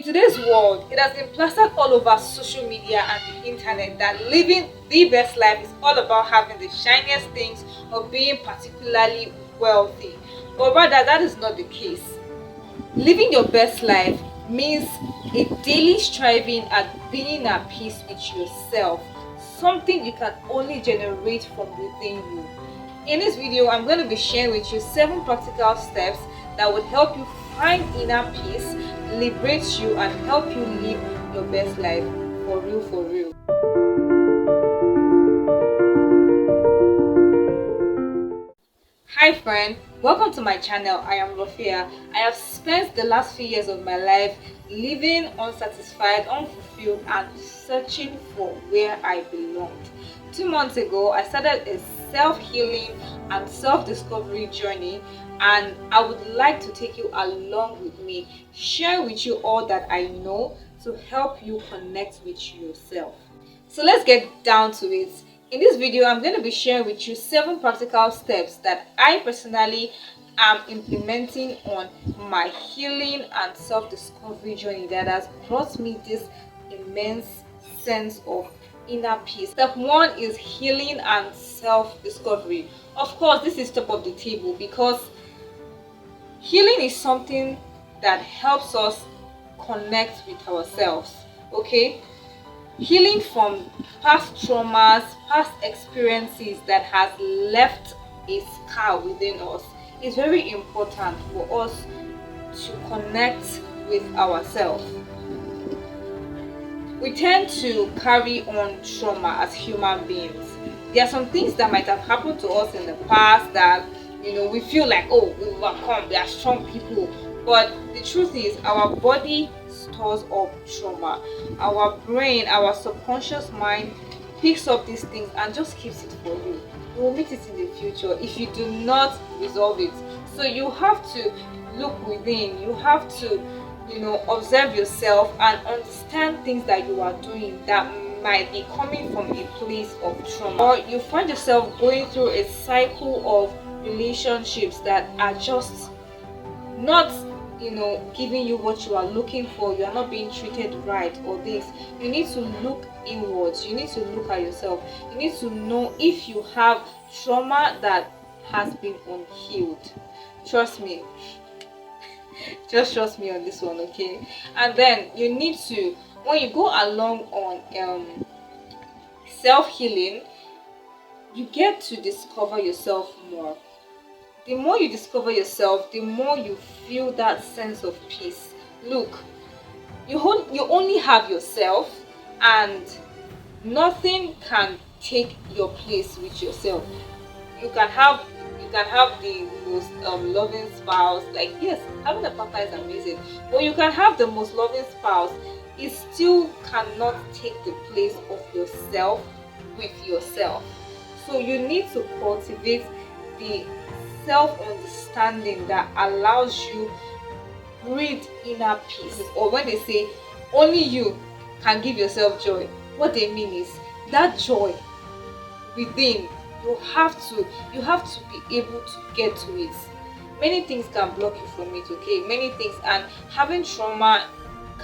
today's world, it has been plastered all over social media and the internet that living the best life is all about having the shiniest things or being particularly wealthy. But rather, that is not the case. Living your best life means a daily striving at being at peace with yourself, something you can only generate from within you. In this video, I'm going to be sharing with you 7 practical steps that would help you find inner peace, liberate you, and help you live your best life for real, for real. Hi friend, welcome to my channel. I am Rofia. I have spent the last few years of my life living unsatisfied, unfulfilled, and searching for where I belonged. 2 months ago, I started a self-healing and self-discovery journey, and I would like to take you along with me, share with you all that I know to help you connect with yourself. So let's get down to it. In this video, I'm going to be sharing with you 7 practical steps that I personally am implementing on my healing and self-discovery journey that has brought me this immense sense of inner peace. Step 1 is healing and self-discovery. Of course, this is top of the table because healing is something that helps us connect with ourselves, okay? Healing from past traumas, past experiences that has left a scar within us is very important for us to connect with ourselves. We tend to carry on trauma as human beings. There are some things that might have happened to us in the past that we feel like, oh, we overcome, we are strong people. But the truth is, our body stores up trauma. Our brain, our subconscious mind picks up these things and just keeps it for you. You will meet it in the future if you do not resolve it. So you have to look within. You have to, observe yourself and understand things that you are doing that might be coming from a place of trauma. Or you find yourself going through a cycle of relationships that are just not giving you what you are looking for. You are not being treated right, or this. You need to look inwards. You need to look at yourself. You need to know if you have trauma that has been unhealed. Trust me. Just trust me on this one, okay? And then you need to, when you go along on self-healing, you get to discover yourself more. The more you discover yourself, the more you feel that sense of peace. Look, you only have yourself, and nothing can take your place with yourself. You can have the most loving spouse. Like, yes, having a partner is amazing, but you can have the most loving spouse. It still cannot take the place of yourself with yourself. So you need to cultivate the self-understanding that allows you breathe inner peace. Or when they say only you can give yourself joy, what they mean is that joy within, you have to be able to get to it. Many things can block you from it, okay? Many things, and having trauma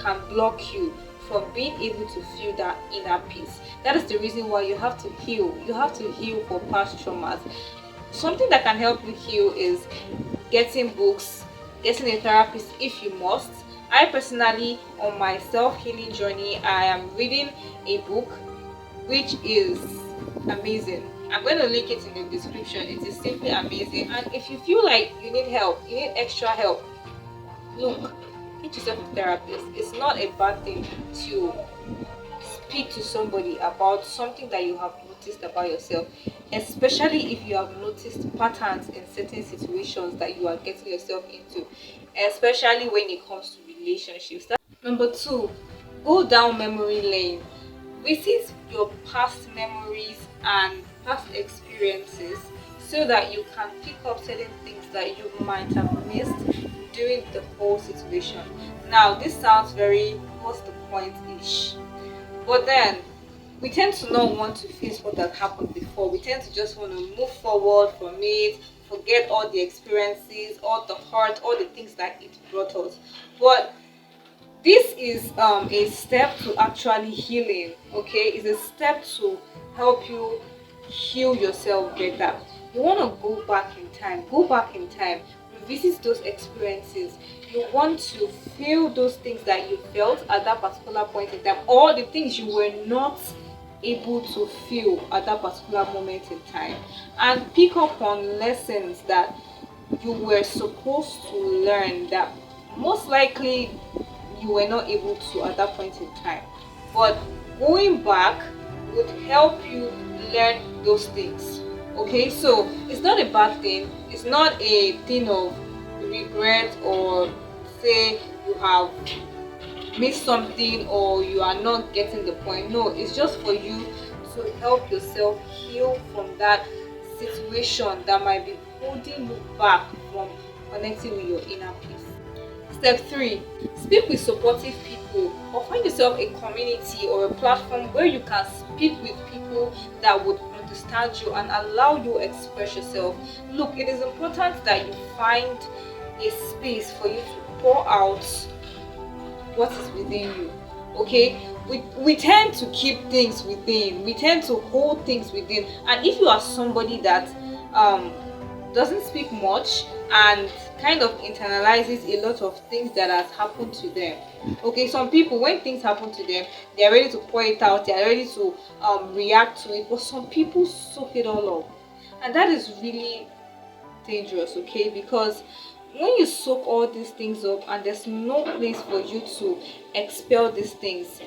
can block you from being able to feel that inner peace. That is the reason why you have to heal. You have to heal for past traumas. Something that can help you heal is getting books, getting a therapist if you must. I personally, on my self-healing journey, I am reading a book which is amazing. I'm going to link it in the description. It is simply amazing. And if you feel like you need help, you need extra help, look, get yourself a therapist. It's not a bad thing to speak to somebody about something that you have noticed about yourself, especially if you have noticed patterns in certain situations that you are getting yourself into, especially when it comes to relationships. Number 2, go down memory lane. Visit your past memories and past experiences so that you can pick up certain things that you might have missed during the whole situation. Now, this sounds very what's the point-ish, but then we tend to not want to face what has happened before. We tend to just want to move forward from it, forget all the experiences, all the hurt, all the things that it brought us. But This is a step to actually healing. Okay, it's a step to help you heal yourself better. You want to go back in time, revisit those experiences. You want to feel those things that you felt at that particular point in time, or the things you were not able to feel at that particular moment in time, and pick up on lessons that you were supposed to learn that most likely you were not able to at that point in time. But going back would help you learn those things. Okay, so it's not a bad thing, it's not a thing of regret or say you have missed something or you are not getting the point. No, it's just for you to help yourself heal from that situation that might be holding you back from connecting with your inner peace. Step 3, speak with supportive people, or find yourself a community or a platform where you can speak with people that would understand you and allow you express yourself. Look, it is important that you find a space for you to pour out what is within you. Okay, we tend to keep things within, we tend to hold things within, and if you are somebody that doesn't speak much and kind of internalizes a lot of things that has happened to them. Okay, some people, when things happen to them, they are ready to pour it out, they are ready to react to it, but some people soak it all up, and that is really dangerous. Okay, because when you soak all these things up and there's no place for you to expel these things,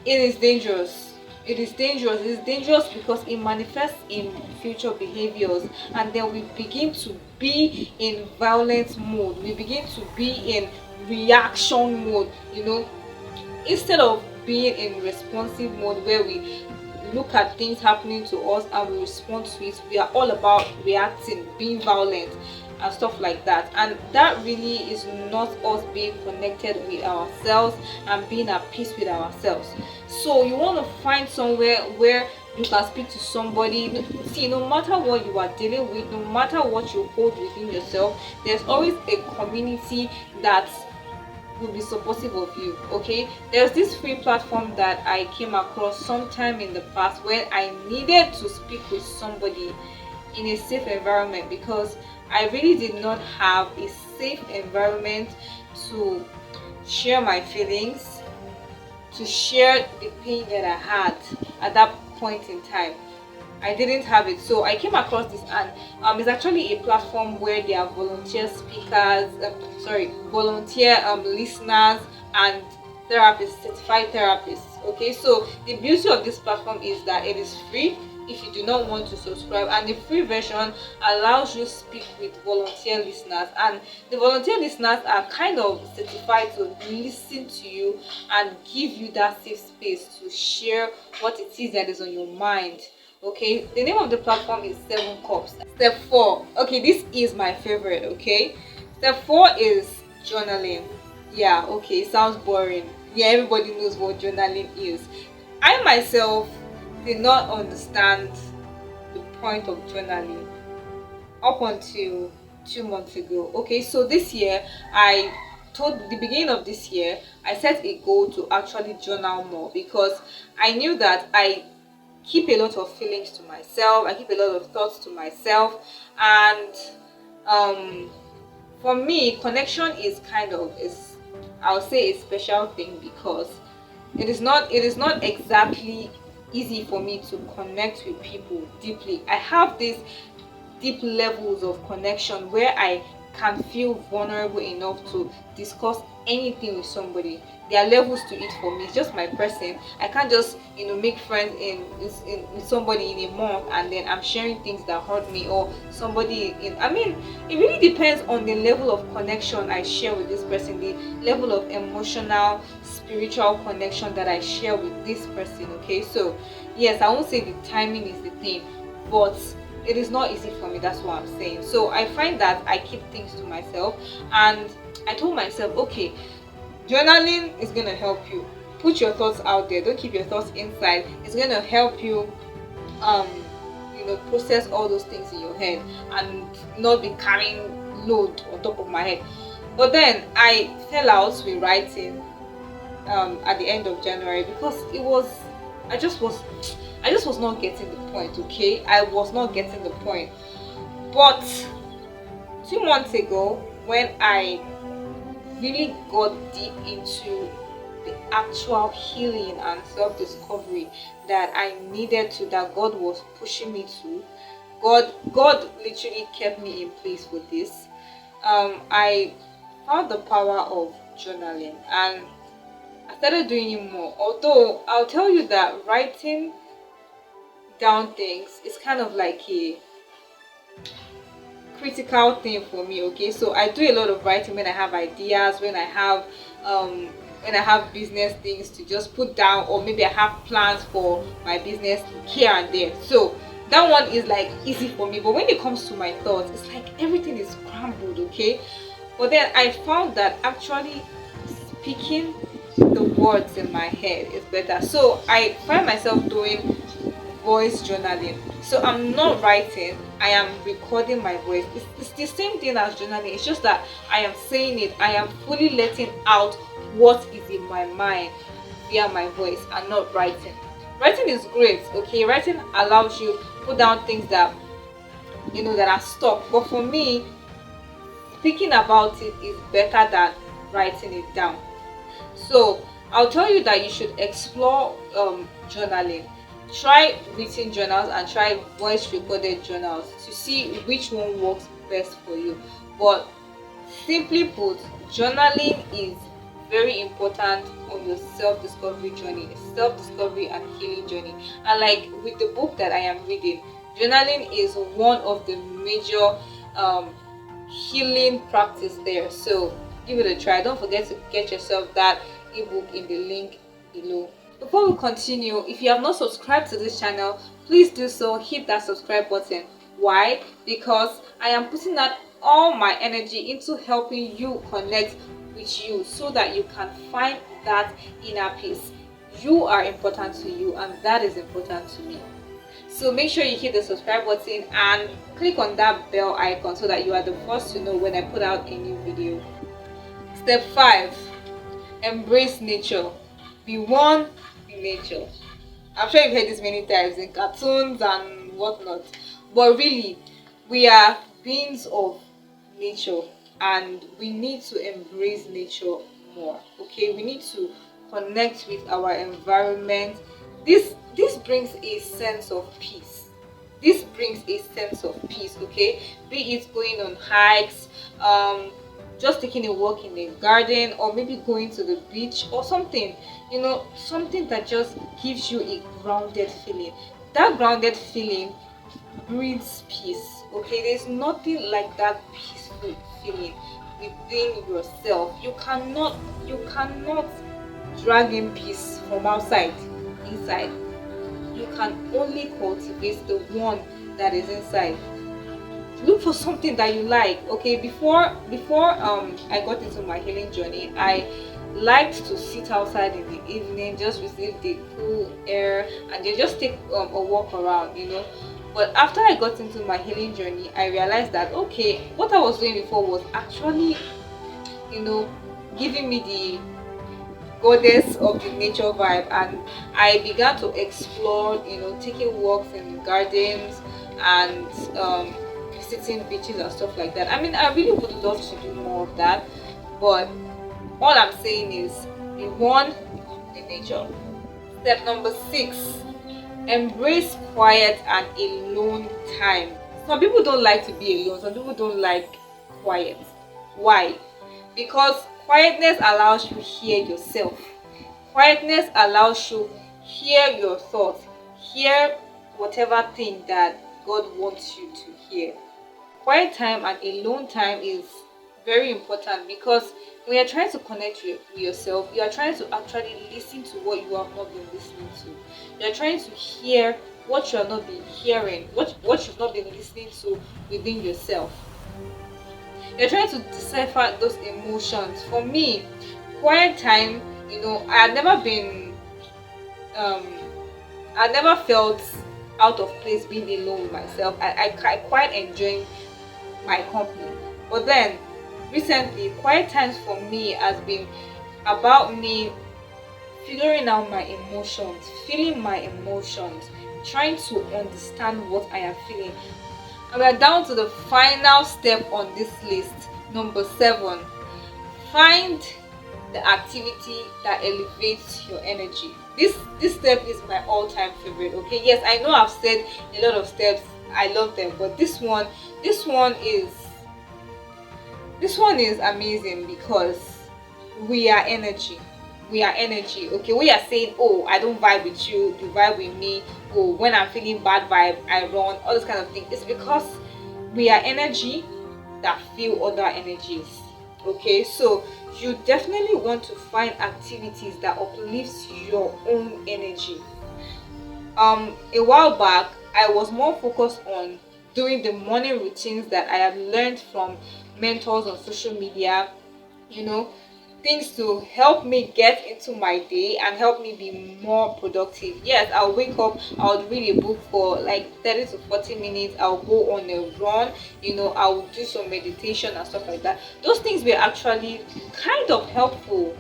it is dangerous. It is dangerous because it manifests in future behaviors, and then we begin to be in violent mode, we begin to be in reaction mode, instead of being in responsive mode where we look at things happening to us and we respond to it. We are all about reacting, being violent and stuff like that, and that really is not us being connected with ourselves and being at peace with ourselves. So you want to find somewhere where you can speak to somebody. See, no matter what you are dealing with, no matter what you hold within yourself, there's always a community that will be supportive of you. Okay, there's this free platform that I came across sometime in the past where I needed to speak with somebody in a safe environment, because I really did not have a safe environment to share my feelings, to share the pain that I had at that point in time. I didn't have it, so I came across this, and it's actually a platform where there are volunteer speakers, volunteer listeners and therapists, certified therapists. Okay, so the beauty of this platform is that it is free if you do not want to subscribe, and the free version allows you to speak with volunteer listeners, and the volunteer listeners are kind of certified to listen to you and give you that safe space to share what it is that is on your mind. Okay, the name of the platform is 7 Cups. Step 4, okay, this is my favorite. Okay, step 4 is journaling. Yeah, okay, sounds boring. Yeah, everybody knows what journaling is. I myself did not understand the point of journaling up until 2 months ago. Okay, so this year, the beginning of this year, I set a goal to actually journal more, because I knew that I keep a lot of feelings to myself, I keep a lot of thoughts to myself, and for me, connection is I'll say a special thing, because it is not exactly easy for me to connect with people deeply. I have these deep levels of connection where I can feel vulnerable enough to discuss anything with somebody. There are levels to it for me. It's just my person. I can't just make friends with somebody in a month and then I'm sharing things that hurt me, or somebody it really depends on the level of connection I share with this person, the level of emotional, spiritual connection that I share with this person. Okay, so yes, I won't say the timing is the thing, but it is not easy for me. That's what I'm saying. So I find that I keep things to myself, and I told myself, okay, journaling is gonna help you. Put your thoughts out there. Don't keep your thoughts inside. It's gonna help you, process all those things in your head and not be carrying load on top of my head. But then I fell out with writing at the end of January because it was I just was I just was not getting the point. Okay, I was not getting the point. But 2 months ago, when I really got deep into the actual healing and self-discovery that I needed to, that God was pushing me to, God literally kept me in place for this. I found the power of journaling, and I started doing it more. Although I'll tell you that writing down things is kind of like a critical thing for me. Okay, so I do a lot of writing when I have ideas, um when I have business things to just put down, or maybe I have plans for my business here and there. So that one is like easy for me. But when it comes to my thoughts, it's like everything is scrambled. Okay, but then I found that actually speaking the words in my head is better. So I find myself doing voice journaling. So I'm not writing, I am recording my voice. It's the same thing as journaling. It's just that I am saying it, I am fully letting out what is in my mind via my voice and not writing. Writing is great, okay? Writing allows you put down things that that are stuck. But for me, speaking about it is better than writing it down. So I'll tell you that you should explore journaling. Try written journals and try voice recorded journals to see which one works best for you. But simply put, journaling is very important on your self-discovery journey, self-discovery and healing journey. And like with the book that I am reading, journaling is one of the major healing practice there. So give it a try. Don't forget to get yourself that ebook in the link below. Before we continue, if you have not subscribed to this channel, please do so. Hit that subscribe button. Why? Because I am putting out all my energy into helping you connect with you so that you can find that inner peace. You are important to you, and that is important to me. So make sure you hit the subscribe button and click on that bell icon so that you are the first to know when I put out a new video. Step 5. Embrace nature. Be one with nature. I'm sure you've heard this many times in cartoons and whatnot. But really, we are beings of nature and we need to embrace nature more. Okay, we need to connect with our environment. This brings a sense of peace. This brings a sense of peace. Okay, be it going on hikes, just taking a walk in the garden, or maybe going to the beach or something, something that just gives you a grounded feeling. That grounded feeling breeds peace. Okay, there's nothing like that peaceful feeling within yourself. You cannot drag in peace from outside inside. You can only cultivate the one that is inside. Look for something that you like. Okay, before I got into my healing journey, I liked to sit outside in the evening, just receive the cool air and then just take a walk around. But after I got into my healing journey, I realized that okay, what I was doing before was actually giving me the goddess of the nature vibe, and I began to explore, taking walks in gardens and visiting beaches and stuff like that. I mean, I really would love to do more of that, but all I'm saying is be one with nature. Step number 6. Embrace quiet and alone time. Some people don't like to be alone. Some people don't like quiet. Why? Because quietness allows you to hear yourself. Quietness allows you to hear your thoughts, hear whatever thing that God wants you to hear. Quiet time and alone time is very important because when you're trying to connect with yourself, you are trying to actually listen to what you have not been listening to. You're trying to hear what you have not been hearing, what you've not been listening to within yourself. You're trying to decipher those emotions. For me, quiet time, I had never been I never felt out of place being alone with myself. I quite enjoy my company. But then recently, quiet times for me has been about me figuring out my emotions, feeling my emotions, trying to understand what I am feeling. And we are down to the final step on this list, number 7. Find the activity that elevates your energy. This step is my all-time favorite. Okay, yes, I know I've said a lot of steps, I love them, but this one is amazing because we are energy. We are energy. Okay, we are saying, oh, I don't vibe with you, you vibe with me. Oh, when I'm feeling bad vibe, I run, all this kind of thing. It's because we are energy that feel other energies. Okay, so you definitely want to find activities that uplifts your own energy. A while back, I was more focused on doing the morning routines that I have learned from mentors on social media, you know, things to help me get into my day and help me be more productive. Yes, I'll wake up, I'll read a book for like 30 to 40 minutes, I'll go on a run, I'll do some meditation and stuff like that. Those things were actually kind of helpful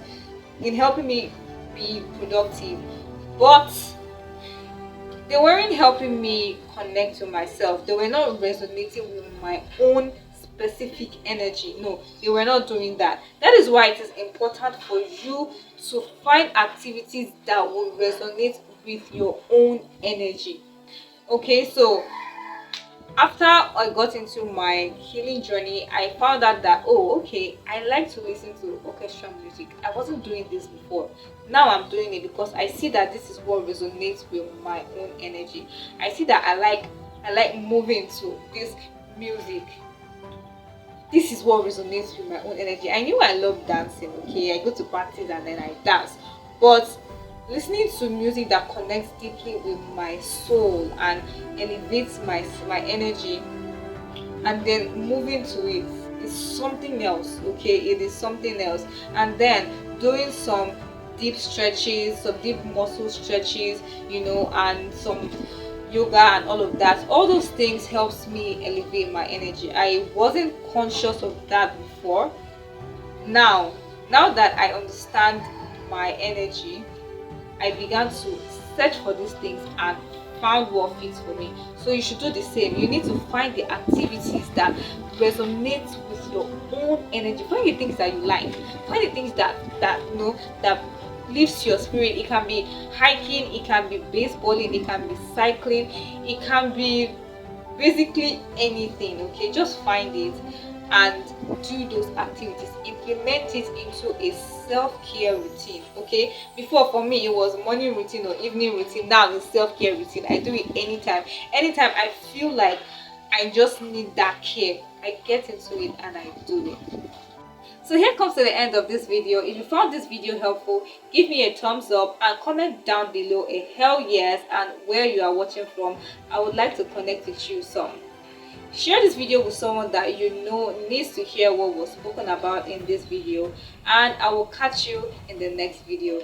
in helping me be productive, but they weren't helping me connect to myself. They were not resonating with my own specific energy. No, they were not doing that. That is why it is important for you to find activities that will resonate with your own energy. Okay, so after I got into my healing journey, I found out that, oh, okay, I like to listen to orchestral music. I wasn't doing this before. Now I'm doing it because I see that this is what resonates with my own energy. I see that I like moving to this music. This is what resonates with my own energy. I knew I love dancing, okay? I go to parties and then I dance. But listening to music that connects deeply with my soul and elevates my energy, and then moving to it is something else. Okay, it is something else. And then doing some deep stretches, some deep muscle stretches, and some yoga and all of that, all those things helps me elevate my energy. I wasn't conscious of that before. Now that I understand my energy, I began to search for these things and found what fits for me. So you should do the same. You need to find the activities that resonate with your own energy. Find the things that you like. Find the things that lifts your spirit. It can be hiking, it can be baseballing, it can be cycling, it can be basically anything. Okay, just find it and do those activities. Implement it into a self-care routine. Okay, before for me it was morning routine or evening routine. Now it's self-care routine. I do it anytime I feel like I just need that care. I get into it and I do it. So here comes to the end of this video. If you found this video helpful, give me a thumbs up and comment down below a hell yes and where you are watching from. I would like to connect with you some. Share this video with someone that you know needs to hear what was spoken about in this video, and I will catch you in the next video.